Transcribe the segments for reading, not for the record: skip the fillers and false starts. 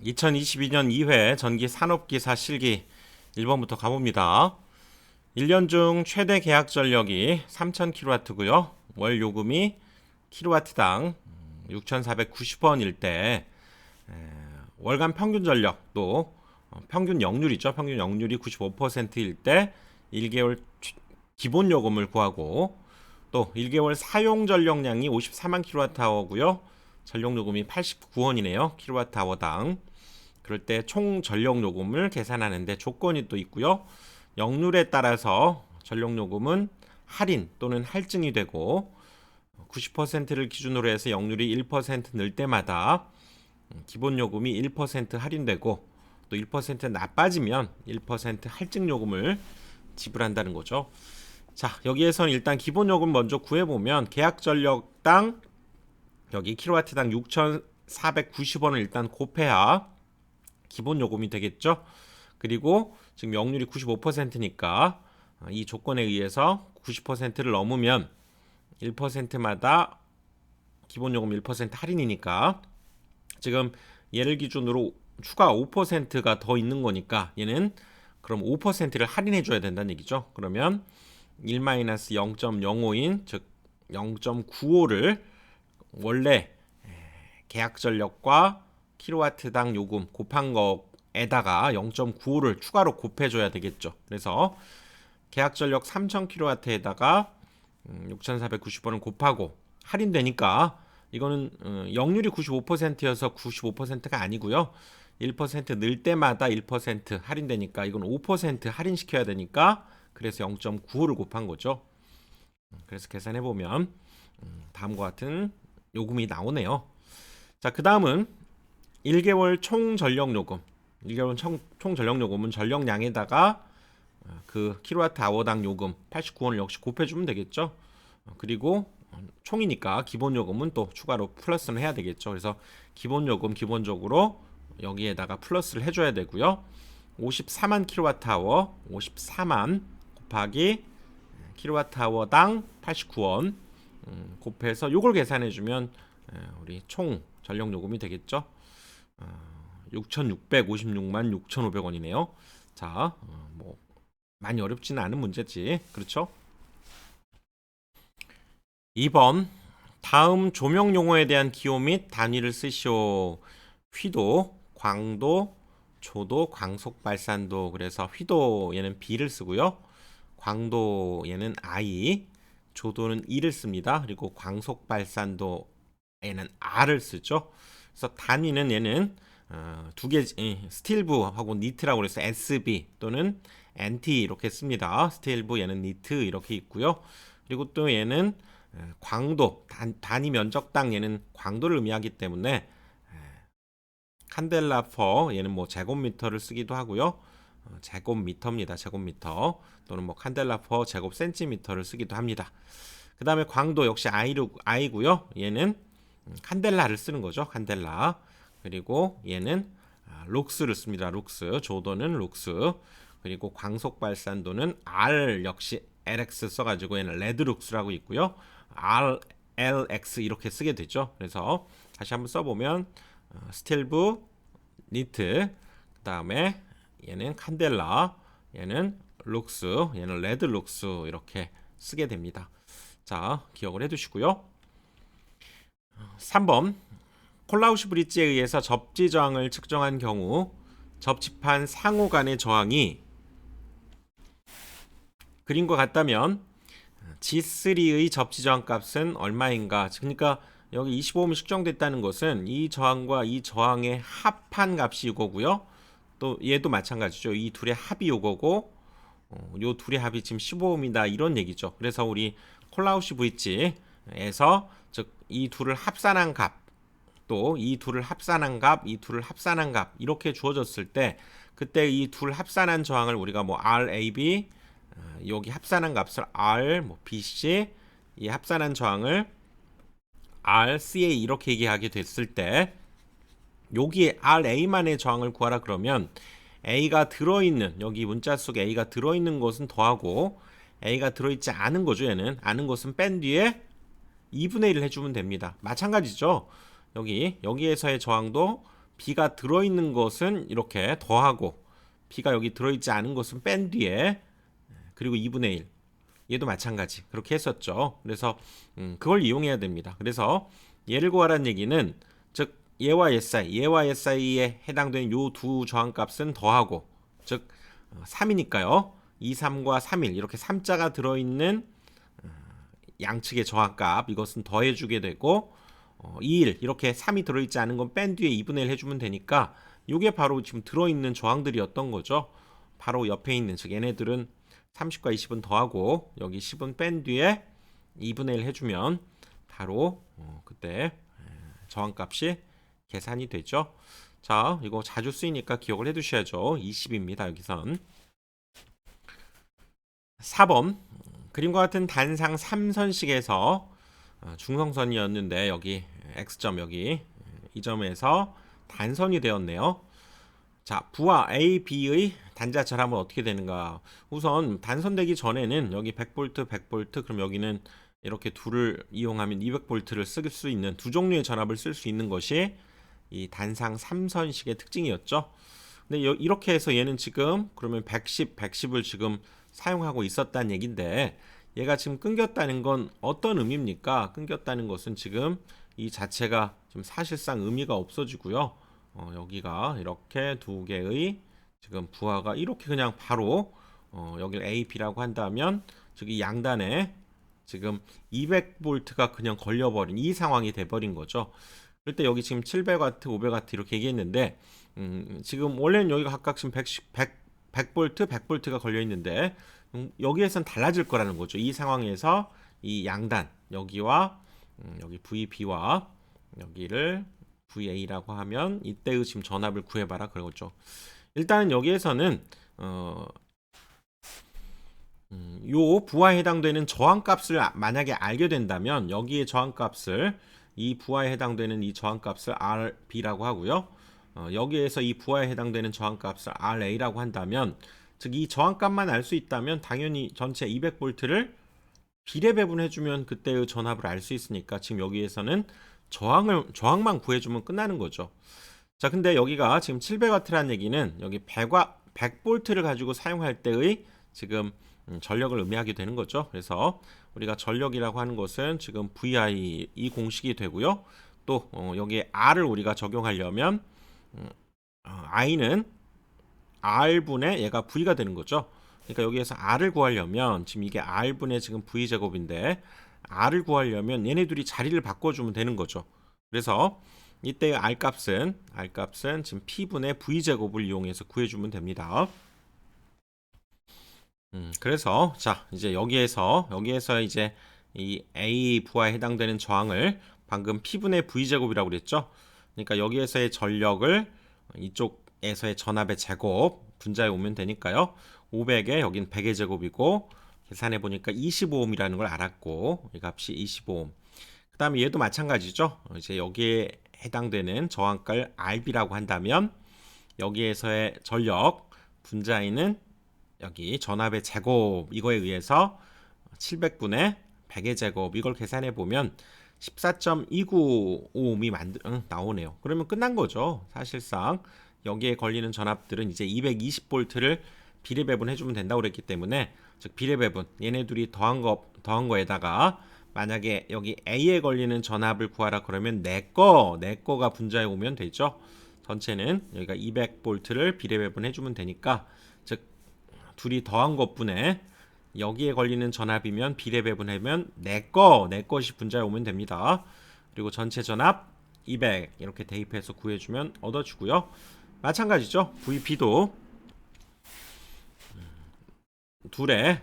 2022년 2회 전기 산업기사 실기 1번부터 가봅니다. 1년 중 최대 계약 전력이 3000kW고요. 월 요금이 킬로와트당 6,490원일 때 월간 평균 전력도 평균 역률이죠. 평균 역률이 95%일 때 1개월 기본 요금을 구하고 또 1개월 사용 전력량이 54만 kWh고요. 전력 요금이 89원이네요. kWh당. 그럴 때 총 전력 요금을 계산하는데 조건이 또 있고요. 역률에 따라서 전력 요금은 할인 또는 할증이 되고 90%를 기준으로 해서 역률이 1% 늘 때마다 기본 요금이 1% 할인되고 또 1% 나빠지면 1% 할증 요금을 지불한다는 거죠. 자, 여기에선 일단 기본 요금 먼저 구해보면 계약 전력당 여기 킬로와트당 6,490원을 일단 곱해야 기본 요금이 되겠죠. 그리고 지금 역률이 95%니까 이 조건에 의해서 90%를 넘으면 1%마다 기본 요금 1% 할인이니까 지금 얘를 기준으로 추가 5%가 더 있는 거니까 얘는 그럼 5%를 할인해 줘야 된다는 얘기죠. 그러면 1-0.05인 즉 0.95를 원래 계약 전력과 킬로와트당 요금 곱한 거에다가 0.95를 추가로 곱해줘야 되겠죠. 그래서 계약 전력 3000kW에다가 6,490원을 곱하고 할인되니까 이거는 역률이 95%여서 95%가 아니고요. 1%늘 때마다 1% 할인되니까 이건 5% 할인시켜야 되니까 그래서 0.95를 곱한 거죠. 그래서 계산해 보면 다음과 같은 요금이 나오네요. 자, 그 다음은 1개월 총 전력 요금. 1개월 총 전력 요금은 전력량에다가 그 킬로와트 아워당 요금 89원을 역시 곱해주면 되겠죠. 그리고 총이니까 기본 요금은 또 추가로 플러스는 해야 되겠죠. 그래서 기본 요금 기본적으로 여기에다가 플러스를 해줘야 되고요. 54만 킬로와트 아워 54만 곱하기 킬로와트 아워당 89원 곱해서 요걸 계산해주면 우리 총 전력 요금이 되겠죠. 6,656만 6,500원이네요. 자, 뭐 많이 어렵지는 않은 문제지. 그렇죠? 2번 다음 조명 용어에 대한 기호 및 단위를 쓰시오. 휘도, 광도, 조도, 광속 발산도. 그래서 휘도 얘는 B를 쓰고요. 광도 얘는 I, 조도는 E를 씁니다. 그리고 광속 발산도 얘는 R을 쓰죠. 그래서 단위는 얘는 두 개, 스틸브하고 니트라고 그래서 SB 또는 NT 이렇게 씁니다. 스틸브 얘는 니트 이렇게 있고요. 그리고 또 얘는 광도, 단위 면적당 얘는 광도를 의미하기 때문에 칸델라 퍼 얘는 뭐 제곱미터를 쓰기도 하고요. 제곱미터입니다. 제곱미터 또는 뭐 칸델라 퍼 제곱 센티미터를 쓰기도 합니다. 그 다음에 광도 역시 I고요. 얘는 칸델라를 쓰는 거죠. 칸델라. 그리고 얘는 룩스를 씁니다. 룩스. 조도는 룩스. 그리고 광속 발산도는 R 역시 LX 써가지고 얘는 레드룩스라고 있고요. RLX 이렇게 쓰게 되죠. 그래서 다시 한번 써보면 스틸브, 니트, 그 다음에 얘는 칸델라, 얘는 룩스, 얘는 레드룩스 이렇게 쓰게 됩니다. 자, 기억을 해두시고요. 3번 콜라우시 브릿지에 의해서 접지 저항을 측정한 경우 접지판 상호 간의 저항이 그림과 같다면 G3의 접지 저항 값은 얼마인가? 그러니까 여기 25ohm이 측정됐다는 것은 이 저항과 이 저항의 합한 값이 이거고요. 또 얘도 마찬가지죠. 이 둘의 합이 이거고 요 둘의 합이 지금 15ohm이다 이런 얘기죠. 그래서 우리 콜라우시 브릿지에서 즉 이 둘을 합산한 값 또 이 둘을 합산한 값, 이 둘을 합산한 값 이렇게 주어졌을 때 그때 이 둘 합산한 저항을 우리가 뭐 RAB 여기 합산한 값을 R, 뭐 BC 이 합산한 저항을 RCA 이렇게 얘기하게 됐을 때 여기에 RA만의 저항을 구하라 그러면 A가 들어있는 여기 문자 속에 A가 들어있는 것은 더하고 A가 들어있지 않은 거죠. 얘는 아는 것은 뺀 뒤에 2분의 1을 해주면 됩니다. 마찬가지죠. 여기에서의 저항도 B가 들어있는 것은 이렇게 더하고 B가 여기 들어있지 않은 것은 뺀 뒤에 그리고 2분의 1 얘도 마찬가지 그렇게 했었죠. 그래서 그걸 이용해야 됩니다. 그래서 얘를 구하라는 얘기는 즉 얘와 얘 사이에 해당되는 요 두 저항값은 더하고 즉 3이니까요. 2, 3과 3일 이렇게 3자가 들어있는 양측의 저항값 이것은 더해주게 되고 2일 이렇게 3이 들어있지 않은 건 뺀 뒤에 2분의 1 해주면 되니까 이게 바로 지금 들어있는 저항들이었던 거죠. 바로 옆에 있는 즉 얘네들은 30과 20은 더하고 여기 10은 뺀 뒤에 2분의 1 해주면 바로 그때 저항값이 계산이 되죠. 자, 이거 자주 쓰이니까 기억을 해두셔야죠. 20입니다. 여기선 4번 그림과 같은 단상 3선식에서 중성선이었는데 여기 X점 여기 이 점에서 단선이 되었네요. 자, 부하 A, B의 단자철함은 어떻게 되는가? 우선 단선되기 전에는 여기 100V, 100V 그럼 여기는 이렇게 둘을 이용하면 200V를 쓸 수 있는 두 종류의 전압을 쓸 수 있는 것이 이 단상 3선식의 특징이었죠. 근데 이렇게 해서 얘는 지금 그러면 110, 110을 지금 사용하고 있었다는 얘긴데 얘가 지금 끊겼다는 건 어떤 의미입니까? 끊겼다는 것은 지금 이 자체가 좀 사실상 의미가 없어지고요. 여기가 이렇게 두 개의 지금 부하가 이렇게 그냥 바로 여기를 A, B라고 한다면 즉 이 양단에 지금 200V가 그냥 걸려버린 이 상황이 돼버린 거죠. 그럴 때 여기 지금 700W, 500W 이렇게 얘기했는데 지금 원래는 여기가 각각 지금 100V, 100V가 걸려 있는데 여기에선 달라질 거라는 거죠. 이 상황에서 이 양단 여기와 여기 VB와 여기를 VA라고 하면 이때의 지금 전압을 구해봐라 그러죠. 일단은 여기에서는 요 부하에 해당되는 저항값을 만약에 알게 된다면 여기에 저항값을 이 부하에 해당되는 이 저항값을 RB라고 하고요. 여기에서 이 부하에 해당되는 저항값을 RA라고 한다면 즉 이 저항값만 알 수 있다면 당연히 전체 200V를 비례 배분해주면 그때의 전압을 알 수 있으니까 지금 여기에서는 저항만 구해주면 끝나는 거죠. 자, 근데 여기가 지금 700W라는 얘기는 여기 100V를 가지고 사용할 때의 지금 전력을 의미하게 되는 거죠. 그래서 우리가 전력이라고 하는 것은 지금 VI 이 공식이 되고요. 또 여기에 R을 우리가 적용하려면 I는 R분의 얘가 V가 되는 거죠. 그러니까 여기에서 R을 구하려면 지금 이게 R분의 지금 V제곱인데 R을 구하려면 얘네 둘이 자리를 바꿔주면 되는 거죠. 그래서 이때의 R값은 지금 P분의 V제곱을 이용해서 구해주면 됩니다. 그래서 자 이제 여기에서 이제 이 A 부하에 해당되는 저항을 방금 P분의 V제곱이라고 그랬죠. 그러니까 여기에서의 전력을 이쪽에서의 전압의 제곱 분자에 오면 되니까요. 500에 여긴 100의 제곱이고 계산해 보니까 25옴이라는 걸 알았고 이 값이 25옴. 그 다음에 얘도 마찬가지죠. 이제 여기에 해당되는 저항값 RB라고 한다면 여기에서의 전력 분자에는 여기 전압의 제곱 이거에 의해서 700분의 100의 제곱 이걸 계산해 보면 14.295옴이 나오네요. 그러면 끝난 거죠. 사실상 여기에 걸리는 전압들은 이제 220V를 비례 배분해 주면 된다고 그랬기 때문에 즉 비례 배분 얘네 둘이 더한 거에다가 만약에 여기 A에 걸리는 전압을 구하라 그러면 내 거가 분자에 오면 되죠. 전체는 여기가 200V를 비례 배분해 주면 되니까 즉 둘이 더한 것분에 여기에 걸리는 전압이면 비례 배분하면 내 것이 분자에 오면 됩니다. 그리고 전체 전압 200 이렇게 대입해서 구해주면 얻어주고요. 마찬가지죠. VP도 둘의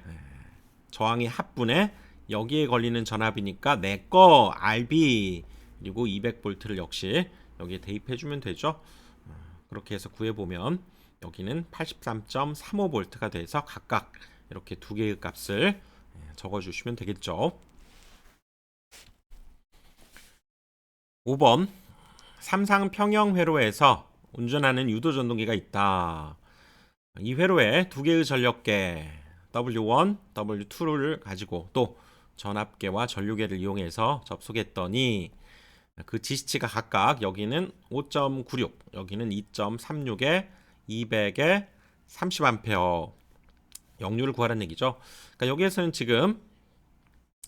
저항이 합분에 여기에 걸리는 전압이니까 내 거 RB 그리고 200V를 역시 여기에 대입해주면 되죠. 그렇게 해서 구해보면 여기는 83.35V가 돼서 각각 이렇게 두 개의 값을 적어주시면 되겠죠. 5번 삼상 평형 회로에서 운전하는 유도 전동기가 있다. 이 회로에 두 개의 전력계 W1, W2를 가지고 또 전압계와 전류계를 이용해서 접속했더니 그 지시치가 각각 여기는 5.96, 여기는 2.36에 200에 30A 역류를 구하라는 얘기죠. 그러니까 여기에서는 지금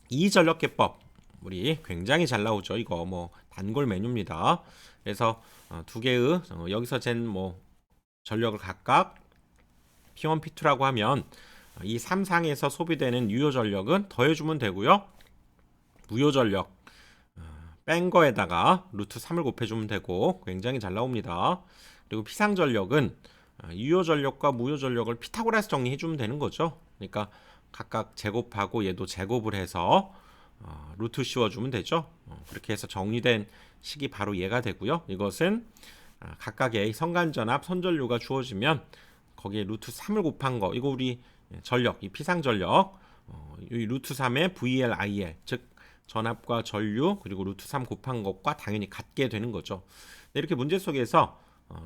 이 전력계법 우리 굉장히 잘 나오죠. 이거 뭐 단골 메뉴입니다. 그래서 두 개의 여기서 잰 뭐 전력을 각각 P1, P2라고 하면 이 3상에서 소비되는 유효 전력은 더해주면 되고요. 무효 전력 뺀 거에다가 루트 3을 곱해주면 되고 굉장히 잘 나옵니다. 그리고 피상 전력은 유효 전력과 무효 전력을 피타고라스 정리해주면 되는 거죠. 그러니까 각각 제곱하고 얘도 제곱을 해서 루트 씌워주면 되죠. 그렇게 해서 정리된 식이 바로 얘가 되고요. 이것은 각각의 성간전압, 선전류가 주어지면 거기에 루트 3을 곱한 거, 이거 우리 전력, 이 피상 전력, 이 루트 3의 VL, IL, 즉 전압과 전류 그리고 루트 3 곱한 것과 당연히 같게 되는 거죠. 이렇게 문제 속에서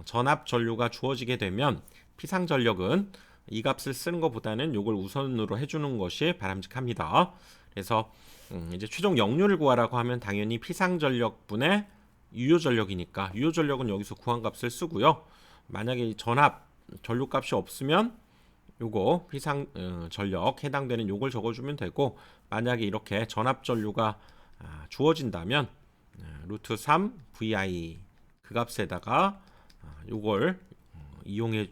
전압, 전류가 주어지게 되면 피상 전력은 이 값을 쓰는 것보다는 이걸 우선으로 해주는 것이 바람직합니다. 그래서 이제 최종 역류를 구하라고 하면 당연히 피상 전력분의 유효 전력이니까 유효 전력은 여기서 구한 값을 쓰고요. 만약에 전압, 전류 값이 없으면 요거 피상 전력 해당되는 요걸 적어주면 되고, 만약에 이렇게 전압 전류가 주어진다면 루트 3 VI 그 값에다가 요걸 이용해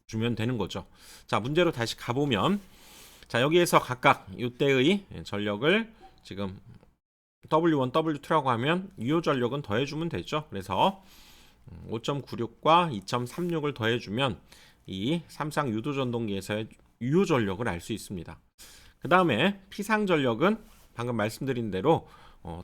주면 되는 거죠. 자, 문제로 다시 가보면, 자, 여기에서 각각 이때의 전력을 지금 W1, W2라고 하면 유효 전력은 더해주면 되죠. 그래서 5.96과 2.36을 더해주면 이 삼상 유도 전동기에서의 유효 전력을 알 수 있습니다. 그 다음에 피상 전력은 방금 말씀드린 대로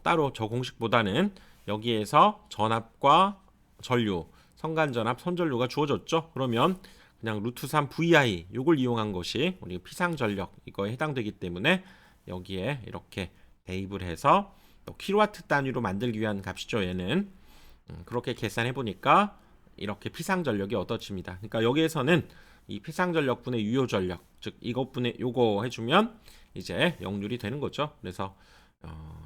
따로 저 공식보다는 여기에서 전압과 전류, 성간전압, 선전류가 주어졌죠. 그러면 그냥 루트 3 VI 이걸 이용한 것이 우리 피상 전력 이거에 해당되기 때문에 여기에 이렇게 대입을 해서 또 킬로와트 단위로 만들기 위한 값이죠. 얘는 그렇게 계산해 보니까 이렇게 피상 전력이 얻어집니다. 그러니까 여기에서는 이 피상 전력분의 유효 전력, 즉 이것분의 요거 해주면 이제 역률이 되는 거죠. 그래서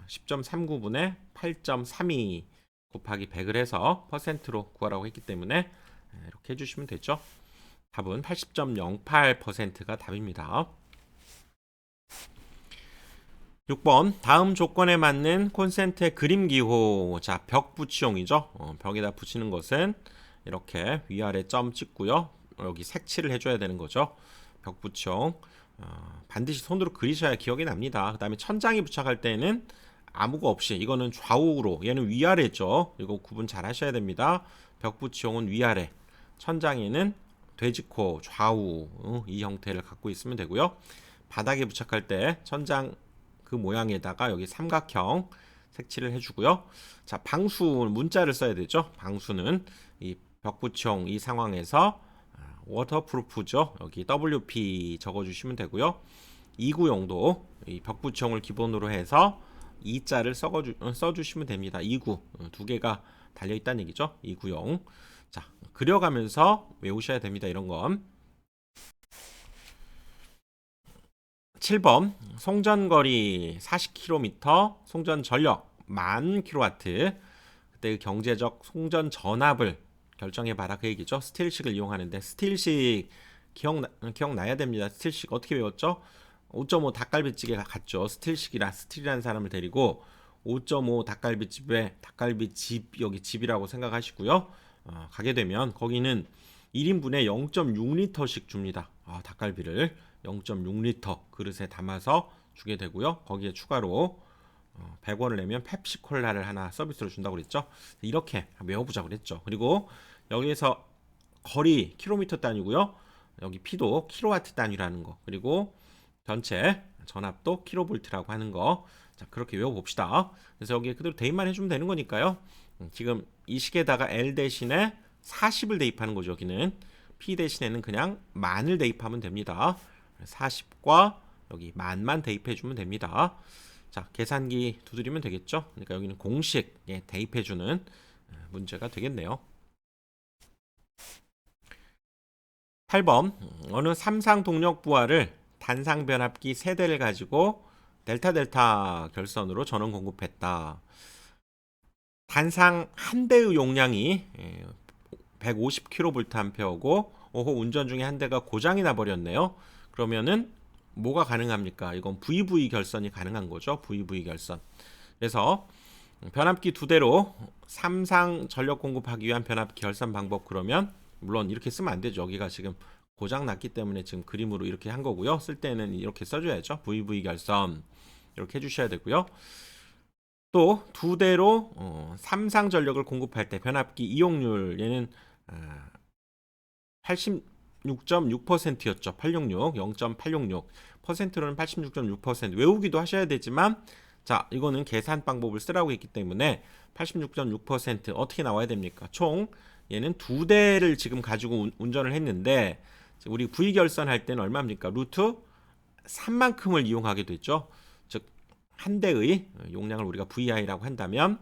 10.39분의 8.32 곱하기 100을 해서 퍼센트로 구하라고 했기 때문에 이렇게 해주시면 되죠. 답은 80.08%가 답입니다. 6번 다음 조건에 맞는 콘센트의 그림 기호. 자, 벽 붙이용이죠. 벽에다 붙이는 것은 이렇게 위아래 점 찍고요. 여기 색칠을 해줘야 되는 거죠. 벽 붙이용 반드시 손으로 그리셔야 기억이 납니다. 그 다음에 천장에 부착할 때는 아무거 없이, 이거는 좌우로, 얘는 위아래죠. 이거 구분 잘 하셔야 됩니다. 벽 붙이용은 위아래, 천장에는 돼지코 좌우 이 형태를 갖고 있으면 되고요. 바닥에 부착할 때 천장 그 모양에다가 여기 삼각형 색칠을 해주고요. 자, 방수 문자를 써야 되죠. 방수는 이 벽붙이용 이 상황에서 워터프루프죠. 여기 WP 적어주시면 되고요. 이구용도 이 벽붙이용을 기본으로 해서 이자를 써주시면 됩니다. 이구 두 개가 달려 있다는 얘기죠. 이구용. 자, 그려가면서 외우셔야 됩니다. 이런 건. 7번 송전거리 40km, 송전 전력 10,000kW. 그때 경제적 송전 전압을 결정해봐라 그 얘기죠. 스틸식을 이용하는데, 스틸식 기억나야 됩니다. 스틸식 어떻게 외웠죠? 5.5 닭갈비집에 갔죠. 스틸식이라 스틸이라는 사람을 데리고 5.5 닭갈비집에, 닭갈비집 여기 집이라고 생각하시고요. 가게 되면 거기는 1인분에 0.6리터씩 줍니다. 닭갈비를 0.6리터 그릇에 담아서 주게 되고요. 거기에 추가로 100원을 내면 펩시콜라를 하나 서비스로 준다고 그랬죠. 이렇게 외워보자고 그랬죠. 그리고 여기에서 거리 킬로미터 단위고요. 여기 P도 킬로와트 단위라는 거, 그리고 전체 전압도 킬로볼트라고 하는 거. 자, 그렇게 외워봅시다. 그래서 여기에 그대로 대입만 해주면 되는 거니까요. 지금 이 식에다가 L 대신에 40을 대입하는 거죠. 여기는 P 대신에는 그냥 만을 대입하면 됩니다. 40과 여기 만만 대입해주면 됩니다. 자, 계산기 두드리면 되겠죠. 그러니까 여기는 공식에 대입해주는 문제가 되겠네요. 8번 어느 삼상 동력 부하를 단상 변압기 3대를 가지고 델타 결선으로 전원 공급했다. 단상 한 대의 용량이 150kVA고 오호 운전 중에 한 대가 고장이 나버렸네요. 그러면은 뭐가 가능합니까? 이건 VV 결선이 가능한 거죠. VV 결선. 그래서 변압기 두 대로 삼상 전력 공급하기 위한 변압기 결선 방법, 그러면 물론 이렇게 쓰면 안 되죠. 여기가 지금 고장 났기 때문에 지금 그림으로 이렇게 한 거고요. 쓸 때는 이렇게 써줘야죠. VV 결선 이렇게 해주셔야 되고요. 또 두 대로 삼상 전력을 공급할 때 변압기 이용률, 얘는 86.6%였죠. 866, 0.866%로는 86.6%. 외우기도 하셔야 되지만, 자, 이거는 계산 방법을 쓰라고 했기 때문에 86.6% 어떻게 나와야 됩니까? 총 얘는 두 대를 지금 가지고 운전을 했는데, 우리 V 결선할 때는 얼마입니까? 루트 3만큼을 이용하게 됐죠. 즉 한 대의 용량을 우리가 VI라고 한다면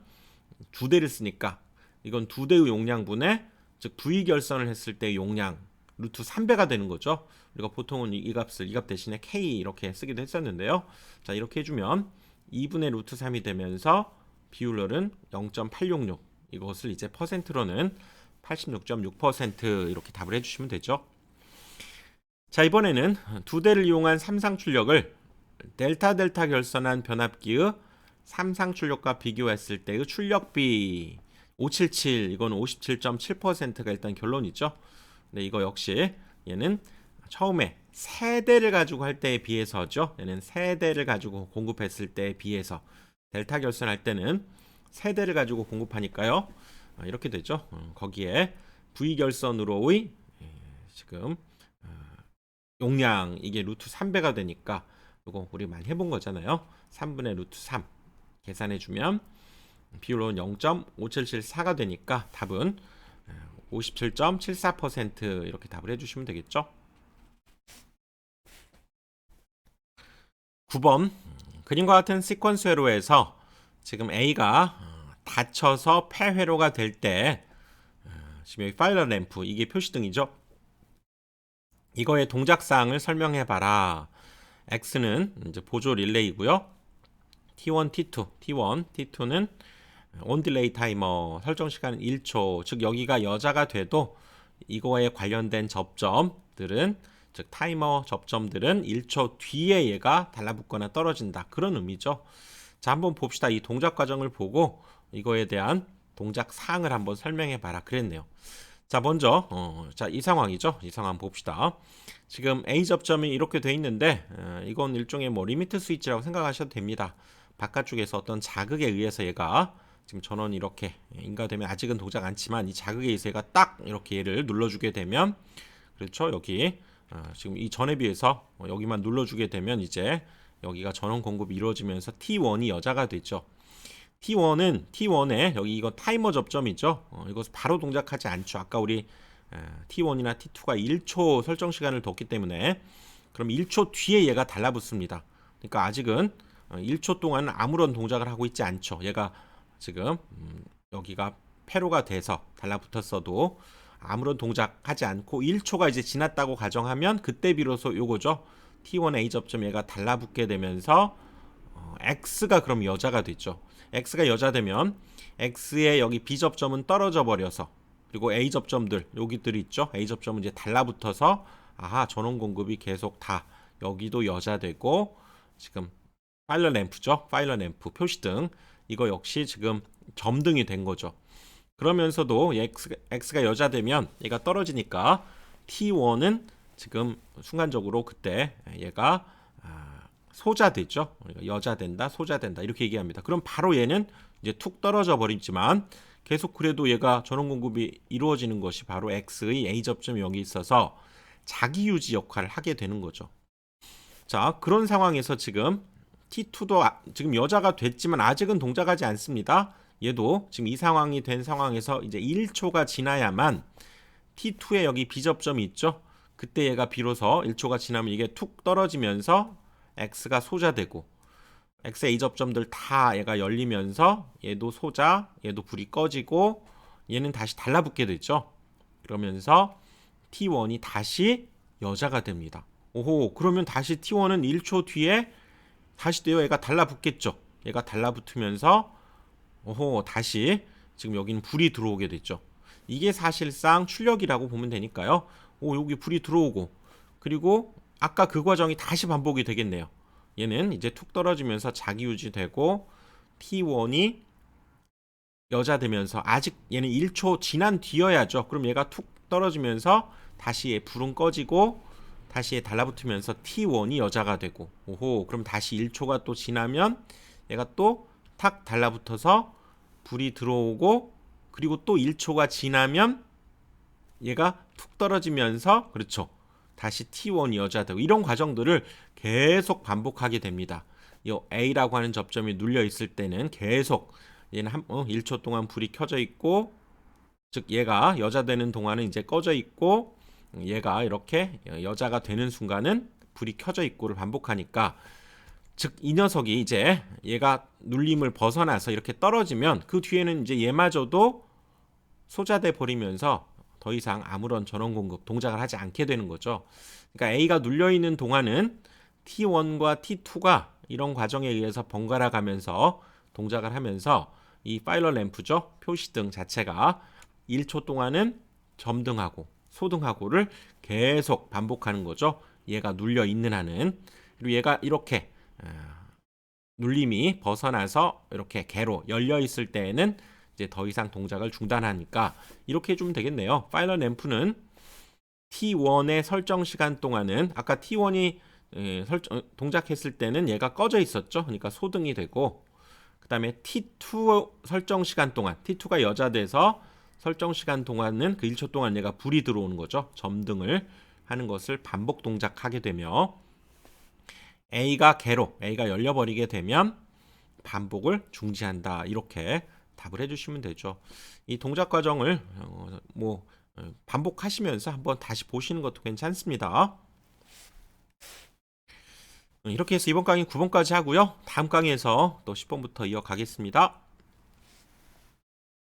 두 대를 쓰니까 이건 두 대의 용량분의, 즉 V 결선을 했을 때 용량 루트 3배가 되는 거죠. 우리가 보통은 이 값을, 이 값 대신에 K 이렇게 쓰기도 했었는데요. 자, 이렇게 해주면 2분의 루트 3이 되면서 비율로는 0.866, 이것을 이제 퍼센트로는 86.6% 이렇게 답을 해주시면 되죠. 자, 이번에는 두 대를 이용한 삼상 출력을 델타 결선한 변압기의 삼상 출력과 비교했을 때의 출력비 577, 이건 57.7%가 일단 결론이죠. 근데 이거 역시 얘는 처음에 세 대를 가지고 할 때에 비해서죠. 얘는 세 대를 가지고 공급했을 때에 비해서 델타 결선할 때는 세 대를 가지고 공급하니까요. 이렇게 되죠. 거기에 V 결선으로의 지금 용량, 이게 루트 3배가 되니까 이거 우리 많이 해본 거잖아요. 3분의 루트 3 계산해주면 비율로는 0.5774가 되니까 답은 57.74% 이렇게 답을 해주시면 되겠죠. 9번 그림과 같은 시퀀스 회로에서 지금 A가 닫혀서 폐회로가 될 때, 지금 여기 파일럿 램프, 이게 표시등이죠. 이거의 동작사항을 설명해 봐라. X는 이제 보조 릴레이고요. T1, T2, T2는 온 딜레이 타이머, 설정 시간은 1초. 즉 여기가 여자가 돼도 이거에 관련된 접점들은, 즉 타이머 접점들은 1초 뒤에 얘가 달라붙거나 떨어진다, 그런 의미죠. 자, 한번 봅시다. 이 동작 과정을 보고 이거에 대한 동작 사항을 한번 설명해 봐라 그랬네요. 자, 먼저 자, 이 상황이죠. 이 상황 봅시다. 지금 A 접점이 이렇게 돼 있는데 이건 일종의 뭐 리미트 스위치라고 생각하셔도 됩니다. 바깥쪽에서 어떤 자극에 의해서 얘가 지금 전원이 이렇게 인가되면, 아직은 동작 않지만 이 자극에 의해서 얘가 딱 이렇게 얘를 눌러주게 되면, 그렇죠, 여기 지금 이 전에 비해서 여기만 눌러주게 되면 이제 여기가 전원 공급이 이루어지면서 T1이 여자가 되죠. T1에 여기 이거 타이머 접점이죠. 이것을 바로 동작하지 않죠. 아까 우리 T1이나 T2가 1초 설정 시간을 뒀기 때문에, 그럼 1초 뒤에 얘가 달라붙습니다. 그러니까 아직은 1초 동안 아무런 동작을 하고 있지 않죠. 얘가 지금 여기가 폐로가 돼서 달라붙었어도 아무런 동작하지 않고 1초가 이제 지났다고 가정하면 그때 비로소 요거죠. T1 A 접점 얘가 달라붙게 되면서 X가 그럼 여자가 됐죠. X가 여자되면 X의 여기 B 접점은 떨어져 버려서, 그리고 A 접점들 여기들이 있죠. A 접점은 이제 달라붙어서, 아하, 전원 공급이 계속 다 여기도 여자되고, 지금 파일럿 램프죠. 파일럿 램프 표시등, 이거 역시 지금 점등이 된 거죠. 그러면서도 X가 여자되면 얘가 떨어지니까 T1은 지금 순간적으로 그때 얘가 소자되죠. 여자된다, 소자된다 이렇게 얘기합니다. 그럼 바로 얘는 이제 툭 떨어져 버리지만 계속 그래도 얘가 전원 공급이 이루어지는 것이 바로 X의 A 접점이 여기 있어서 자기 유지 역할을 하게 되는 거죠. 자, 그런 상황에서 지금 T2도 지금 여자가 됐지만 아직은 동작하지 않습니다. 얘도 지금 이 상황이 된 상황에서 이제 1초가 지나야만 T2에 여기 B 접점이 있죠. 그때 얘가 비로소 1초가 지나면 이게 툭 떨어지면서 X가 소자되고, X의 A 접점들 다 얘가 열리면서 얘도 소자, 얘도 불이 꺼지고 얘는 다시 달라붙게 되죠. 그러면서 T1이 다시 여자가 됩니다. 오호, 그러면 다시 T1은 1초 뒤에 다시 또 얘가 달라붙겠죠. 얘가 달라붙으면서 오호, 다시 지금 여기는 불이 들어오게 됐죠. 이게 사실상 출력이라고 보면 되니까요. 여기 불이 들어오고, 그리고 아까 그 과정이 다시 반복이 되겠네요. 얘는 이제 툭 떨어지면서 자기 유지되고 T1이 여자 되면서, 아직 얘는 1초 지난 뒤여야죠. 그럼 얘가 툭 떨어지면서 다시 얘 불은 꺼지고 다시 얘 달라붙으면서 T1이 여자가 되고, 그럼 다시 1초가 또 지나면 얘가 또 탁 달라붙어서 불이 들어오고, 그리고 또 1초가 지나면 얘가 툭 떨어지면서, 그렇죠, 다시 T1이 여자 되고, 이런 과정들을 계속 반복하게 됩니다. 이 A라고 하는 접점이 눌려 있을 때는 계속 얘는 1초 동안 불이 켜져 있고, 즉 얘가 여자 되는 동안은 이제 꺼져 있고, 얘가 이렇게 여자가 되는 순간은 불이 켜져 있고를 반복하니까, 즉 이 녀석이 이제 얘가 눌림을 벗어나서 이렇게 떨어지면 그 뒤에는 이제 얘마저도 소자돼 버리면서 더 이상 아무런 전원 공급 동작을 하지 않게 되는 거죠. 그러니까 A가 눌려 있는 동안은 T1과 T2가 이런 과정에 의해서 번갈아 가면서 동작을 하면서 이 파일럿 램프죠, 표시등 자체가 1초 동안은 점등하고 소등하고를 계속 반복하는 거죠. 얘가 눌려 있는 한은. 그리고 얘가 이렇게 눌림이 벗어나서 이렇게 개로 열려 있을 때에는 이제 더 이상 동작을 중단하니까 이렇게 해주면 되겠네요. 파일럿 램프는 T1의 설정 시간 동안은, 아까 T1이 동작했을 때는 얘가 꺼져 있었죠. 그러니까 소등이 되고, 그 다음에 T2 설정 시간 동안, T2가 여자 돼서 설정 시간 동안은 그 1초 동안 얘가 불이 들어오는 거죠. 점등을 하는 것을 반복 동작하게 되며, A가 개로, A가 열려버리게 되면 반복을 중지한다. 이렇게 답을 해주시면 되죠. 이 동작 과정을 반복하시면서 한번 다시 보시는 것도 괜찮습니다. 이렇게 해서 이번 강의 9번까지 하고요. 다음 강의에서 또 10번부터 이어가겠습니다.